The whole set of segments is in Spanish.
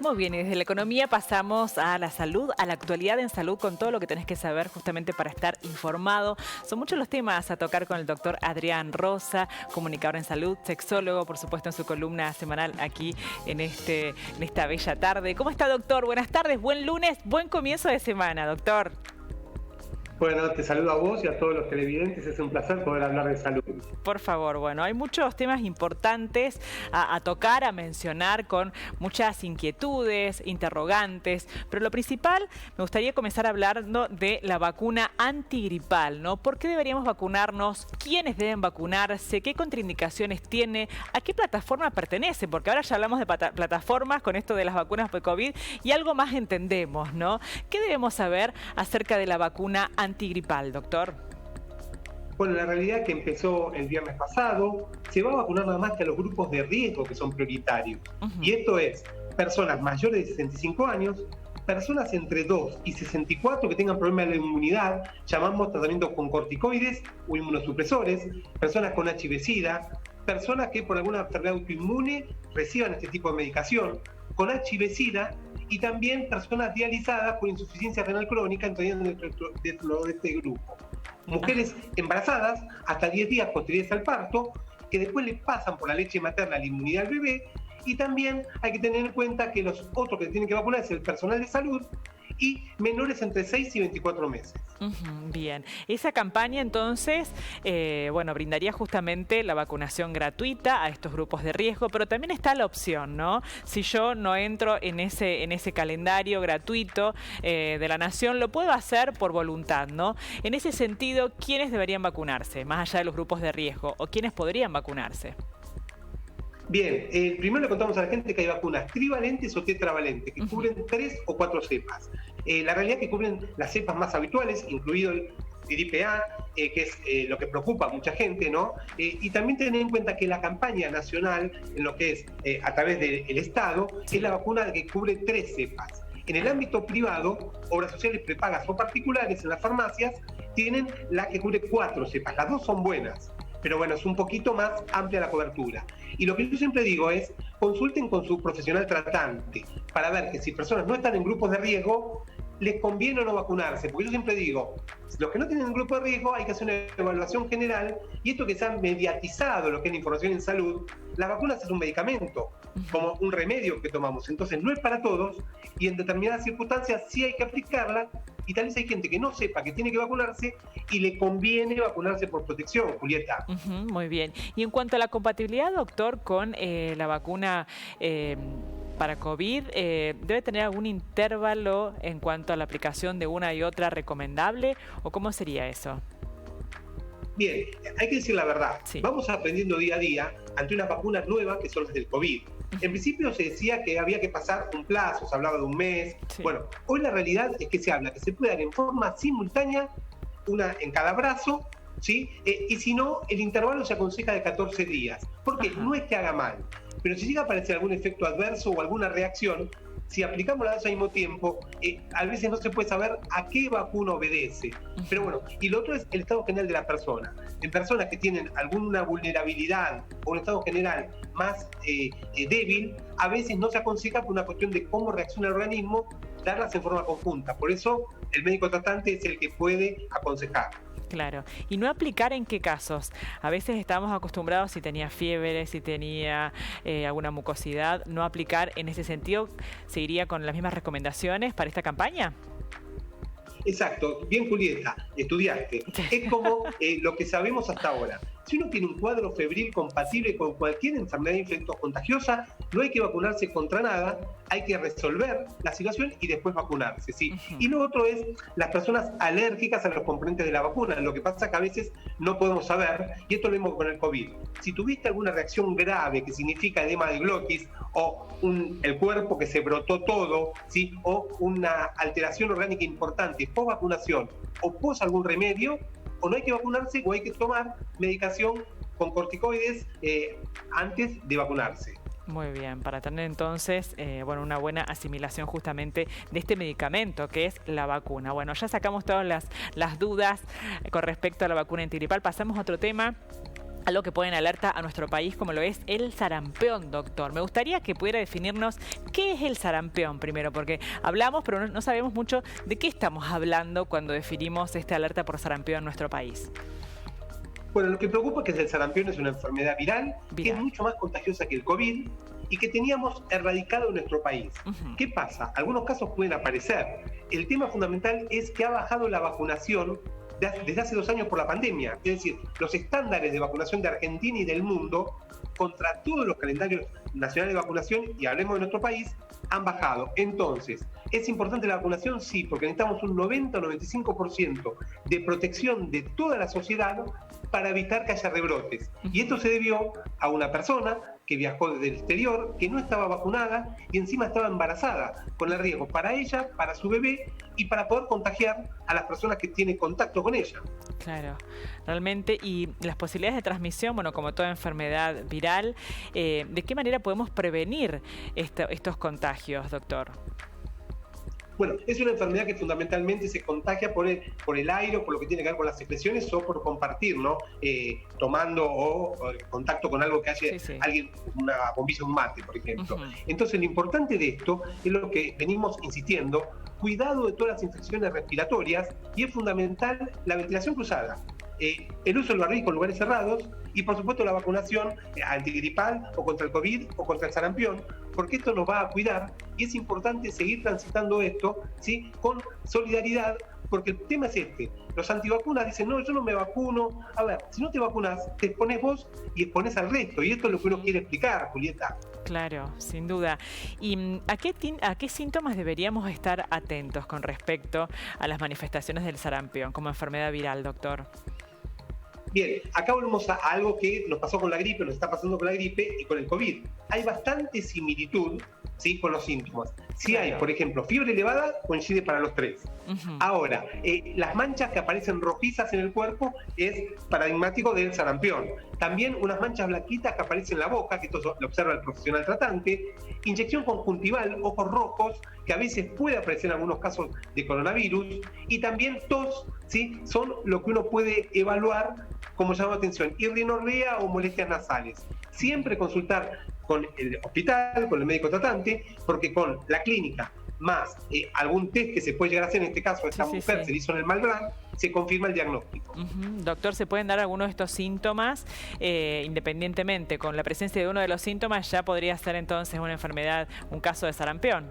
Muy bien, y desde la economía pasamos a la salud, a la actualidad en salud, con todo lo que tenés que saber justamente para estar informado. Son muchos los temas a tocar con el doctor Adrián Rosa, comunicador en salud, sexólogo, por supuesto, en su columna semanal aquí en esta bella tarde. ¿Cómo está, doctor? Buenas tardes, buen lunes, buen comienzo de semana, doctor. Bueno, te saludo a vos y a todos los televidentes. Es un placer poder hablar de salud. Por favor, bueno, hay muchos temas importantes a tocar, a mencionar, con muchas inquietudes, interrogantes, pero lo principal, me gustaría comenzar hablando de la vacuna antigripal, ¿no? ¿Por qué deberíamos vacunarnos? ¿Quiénes deben vacunarse? ¿Qué contraindicaciones tiene? ¿A qué plataforma pertenece? Porque ahora ya hablamos de plataformas con esto de las vacunas por COVID y algo más entendemos, ¿no? ¿Qué debemos saber acerca de la vacuna antigripal, doctor? Bueno, la realidad es que empezó el viernes pasado, se va a vacunar nada más que a los grupos de riesgo que son prioritarios. Y esto es personas mayores de 65 años, personas entre 2 y 64 que tengan problemas de la inmunidad, llamamos tratamiento con corticoides o inmunosupresores, personas con HIV-Sida, personas que por alguna enfermedad autoinmune reciban este tipo de medicación, con HIV-Sida, y también personas dializadas por insuficiencia renal crónica entrarían dentro de este grupo. Mujeres embarazadas hasta 10 días posteriores al parto, que después le pasan por la leche materna la inmunidad al bebé, y también hay que tener en cuenta que los otros que tienen que vacunar es el personal de salud y menores entre 6 y 24 meses. Bien, esa campaña entonces, bueno, brindaría justamente la vacunación gratuita a estos grupos de riesgo, pero también está la opción, ¿no? Si yo no entro en ese calendario gratuito de la Nación, lo puedo hacer por voluntad, ¿no? En ese sentido, ¿quiénes deberían vacunarse, más allá de los grupos de riesgo, o quiénes podrían vacunarse? Bien, primero le contamos a la gente que hay vacunas trivalentes o tetravalentes, que cubren 3 o 4 cepas. La realidad es que cubren las cepas más habituales, incluido el gripe A, que es lo que preocupa a mucha gente, ¿no? Y también tener en cuenta que la campaña nacional, en lo que es a través del Estado, es la vacuna que cubre 3 cepas. En el ámbito privado, obras sociales prepagas o particulares en las farmacias, tienen la que cubre 4 cepas. Las dos son buenas, pero bueno, es un poquito más amplia la cobertura. Y lo que yo siempre digo es, consulten con su profesional tratante para ver que si personas no están en grupos de riesgo, les conviene o no vacunarse. Porque yo siempre digo, los que no tienen un grupo de riesgo hay que hacer una evaluación general, y esto que se ha mediatizado lo que es la información en salud, la vacuna es un medicamento, como un remedio que tomamos. Entonces no es para todos, y en determinadas circunstancias sí hay que aplicarla, y tal vez hay gente que no sepa que tiene que vacunarse y le conviene vacunarse por protección, Julieta. Muy bien. Y en cuanto a la compatibilidad, doctor, con la vacuna para COVID, ¿debe tener algún intervalo en cuanto a la aplicación de una y otra recomendable? ¿O cómo sería eso? Bien, hay que decir la verdad. Sí. Vamos aprendiendo día a día ante unas vacunas nuevas que son las del COVID. En principio se decía que había que pasar un plazo, se hablaba de un mes. Sí. Bueno, hoy la realidad es que se habla que se puede dar en forma simultánea, una en cada brazo, ¿sí? Y si no, el intervalo se aconseja de 14 días. Porque no es que haga mal, pero si llega a aparecer algún efecto adverso o alguna reacción, si aplicamos las dos al mismo tiempo, a veces no se puede saber a qué vacuna obedece. Pero bueno, y lo otro es el estado general de la persona. En personas que tienen alguna vulnerabilidad o un estado general más débil, a veces no se aconseja por una cuestión de cómo reacciona el organismo, darlas en forma conjunta. Por eso el médico tratante es el que puede aconsejar. Claro. ¿Y no aplicar en qué casos? A veces estamos acostumbrados, si tenía fiebre, si tenía alguna mucosidad, no aplicar en ese sentido. ¿Se iría con las mismas recomendaciones para esta campaña? Exacto. Bien, Julieta, estudiaste. Es como lo que sabemos hasta ahora. Si uno tiene un cuadro febril compatible con cualquier enfermedad infecto-contagiosa, no hay que vacunarse contra nada, hay que resolver la situación y después vacunarse, ¿sí? Y lo otro es las personas alérgicas a los componentes de la vacuna. Lo que pasa es que a veces no podemos saber, y esto lo vemos con el COVID. Si tuviste alguna reacción grave que significa edema de glotis, o el cuerpo que se brotó todo, ¿sí? O una alteración orgánica importante post vacunación o post algún remedio, o no hay que vacunarse o hay que tomar medicación con corticoides antes de vacunarse. Muy bien, para tener entonces bueno, una buena asimilación justamente de este medicamento que es la vacuna. Bueno, ya sacamos todas las dudas con respecto a la vacuna antigripal. Pasamos a otro tema. algo que pone en alerta a nuestro país, como lo es el sarampión, doctor. Me gustaría que pudiera definirnos qué es el sarampión primero, porque hablamos, pero no sabemos mucho de qué estamos hablando cuando definimos esta alerta por sarampión en nuestro país. Bueno, lo que preocupa es que el sarampión es una enfermedad viral, que es mucho más contagiosa que el COVID y que teníamos erradicado en nuestro país. ¿Qué pasa? Algunos casos pueden aparecer. El tema fundamental es que ha bajado la vacunación desde hace 2 años por la pandemia. Es decir, los estándares de vacunación de Argentina y del mundo contra todos los calendarios nacionales de vacunación, y hablemos de nuestro país, han bajado. Entonces, ¿es importante la vacunación? Sí, porque necesitamos un 90 o 95% de protección de toda la sociedad para evitar que haya rebrotes. Y esto se debió a una persona que viajó desde el exterior, que no estaba vacunada y encima estaba embarazada, con el riesgo para ella, para su bebé y para poder contagiar a las personas que tienen contacto con ella. Claro, realmente. Y las posibilidades de transmisión, bueno, como toda enfermedad viral, ¿de qué manera podemos prevenir estos contagios, doctor? Bueno, es una enfermedad que fundamentalmente se contagia por el aire, por lo que tiene que ver con las secreciones o por compartir, ¿no? Tomando o contacto con algo que hace alguien, una bombilla, un mate, por ejemplo. Entonces, lo importante de esto es lo que venimos insistiendo: cuidado de todas las infecciones respiratorias, y es fundamental la ventilación cruzada. El uso del barbijo en lugares cerrados y, por supuesto, la vacunación antigripal o contra el COVID o contra el sarampión, porque esto nos va a cuidar y es importante seguir transitando esto, ¿sí?, con solidaridad, porque el tema es este. Los antivacunas dicen: no, yo no me vacuno. A ver, si no te vacunas, te expones vos y expones al resto, y esto es lo que uno quiere explicar, Julieta. Claro, sin duda. ¿Y a qué síntomas deberíamos estar atentos con respecto a las manifestaciones del sarampión como enfermedad viral, doctor? Bien, acá volvemos a algo que nos pasó con la gripe, nos está pasando con la gripe y con el COVID. Hay bastante similitud, ¿sí?, con los síntomas. Si hay, por ejemplo, fiebre elevada, coincide para los tres. Ahora, las manchas que aparecen rojizas en el cuerpo es paradigmático del sarampión. También unas manchas blanquitas que aparecen en la boca, que esto lo observa el profesional tratante. Inyección conjuntival, ojos rojos, que a veces puede aparecer en algunos casos de coronavirus. Y también tos, ¿sí?, son lo que uno puede evaluar como llama la atención, y rinorrea o molestias nasales. Siempre consultar con el hospital, con el médico tratante, porque con la clínica más algún test que se puede llegar a hacer, en este caso esta mujer se le hizo en el Malbrán, se confirma el diagnóstico. Doctor, ¿se pueden dar algunos de estos síntomas independientemente? Con la presencia de uno de los síntomas ya podría ser entonces una enfermedad, un caso de sarampión.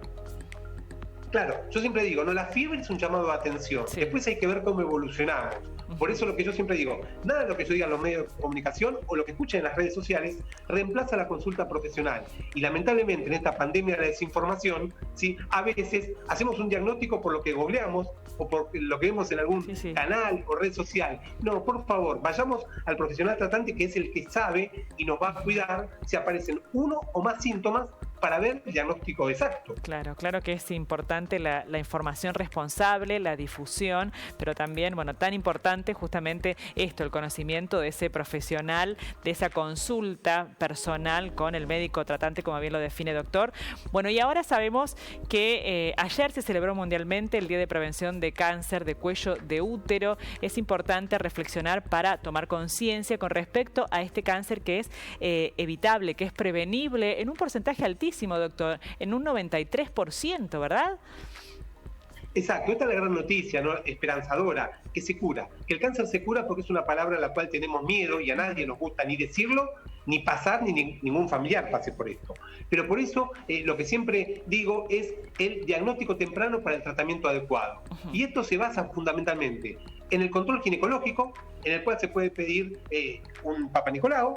Claro, yo siempre digo, no, la fiebre es un llamado de atención. Después hay que ver cómo evolucionamos. Por eso lo que yo siempre digo, nada de lo que yo diga en los medios de comunicación o lo que escuchen en las redes sociales reemplaza la consulta profesional. Y lamentablemente en esta pandemia de la desinformación, ¿sí?, a veces hacemos un diagnóstico por lo que googleamos o por lo que vemos en algún canal o red social. No, por favor, vayamos al profesional tratante, que es el que sabe y nos va a cuidar si aparecen uno o más síntomas, para ver el diagnóstico exacto. Claro, claro que es importante la información responsable, la difusión, pero también, bueno, tan importante justamente esto, el conocimiento de ese profesional, de esa consulta personal con el médico tratante, como bien lo define, doctor. Bueno, y ahora sabemos que ayer se celebró mundialmente el Día de Prevención de Cáncer de Cuello de Útero. Es importante reflexionar para tomar conciencia con respecto a este cáncer que es evitable, que es prevenible en un porcentaje altísimo, doctor, en un 93%, ¿verdad? Exacto, esta es la gran noticia, ¿no?, esperanzadora, que se cura. Que el cáncer se cura porque es una palabra a la cual tenemos miedo y a nadie nos gusta ni decirlo, ni pasar, ni ningún familiar pase por esto. Pero por eso lo que siempre digo es el diagnóstico temprano para el tratamiento adecuado. Y esto se basa fundamentalmente en el control ginecológico, en el cual se puede pedir un Papa Nicolau,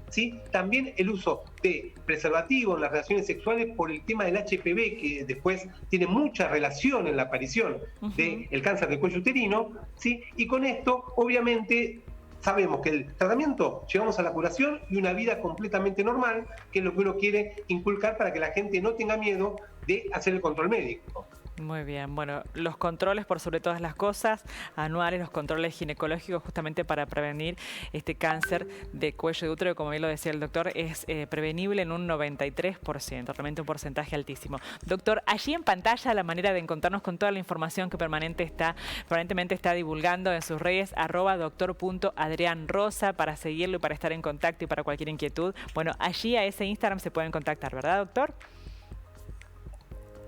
¿sí? También el uso de preservativo en las relaciones sexuales por el tema del HPV, que después tiene mucha relación en la aparición del cáncer de cuello uterino, ¿sí? Y con esto, obviamente, sabemos que el tratamiento llegamos a la curación y una vida completamente normal, que es lo que uno quiere inculcar para que la gente no tenga miedo de hacer el control médico. Muy bien, bueno, los controles por sobre todas las cosas, anuales, los controles ginecológicos justamente para prevenir este cáncer de cuello de útero, que como bien lo decía el doctor, es prevenible en un 93%, realmente un porcentaje altísimo. Doctor, allí en pantalla la manera de encontrarnos con toda la información que permanentemente está divulgando en sus redes, @doctor.adrianrosa, para seguirlo y para estar en contacto y para cualquier inquietud. Bueno, allí a ese Instagram se pueden contactar, ¿verdad, doctor?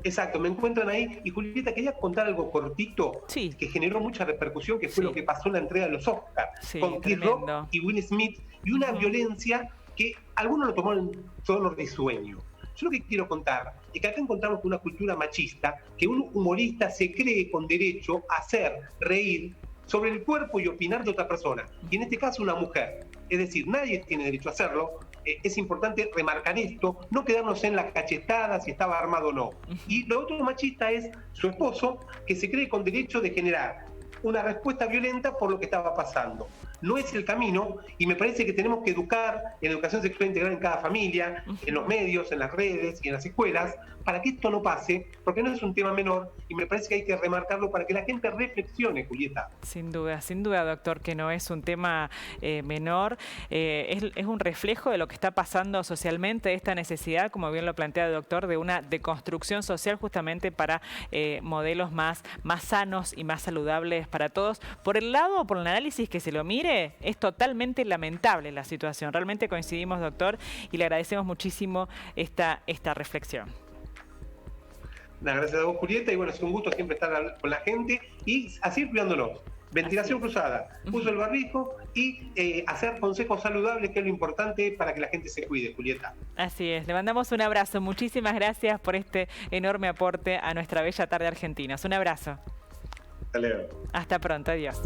Exacto, me encuentran ahí. Y Julieta, quería contar algo cortito que generó mucha repercusión, que fue lo que pasó en la entrega de los Oscars con Chris Rock y Will Smith, y una violencia que algunos lo tomaron en tono risueño. Yo lo que quiero contar es que acá encontramos una cultura machista, que un humorista se cree con derecho a hacer reír sobre el cuerpo y opinar de otra persona, y en este caso una mujer. Es decir, nadie tiene derecho a hacerlo. Es importante remarcar esto, no quedarnos en la cachetada si estaba armado o no. Y lo otro machista es su esposo, que se cree con derecho de generar una respuesta violenta por lo que estaba pasando. No es el camino, y me parece que tenemos que educar en educación sexual integral en cada familia, en los medios, en las redes y en las escuelas, para que esto no pase, porque no es un tema menor, y me parece que hay que remarcarlo para que la gente reflexione, Julieta. Sin duda, doctor, que no es un tema menor, es un reflejo de lo que está pasando socialmente, esta necesidad, como bien lo plantea el doctor, de una deconstrucción social justamente para modelos más sanos y más saludables para todos. Por el lado o por el análisis que se lo mire, es totalmente lamentable la situación. Realmente coincidimos, doctor, y le agradecemos muchísimo esta reflexión. Gracias a vos, Julieta, y bueno, es un gusto siempre estar con la gente y a seguir cuidándonos. Ventilación cruzada, uso del barbijo y hacer consejos saludables, que es lo importante para que la gente se cuide, Julieta. Así es, le mandamos un abrazo. Muchísimas gracias por este enorme aporte a nuestra bella tarde argentina. Un abrazo. Hasta luego. Hasta pronto, adiós.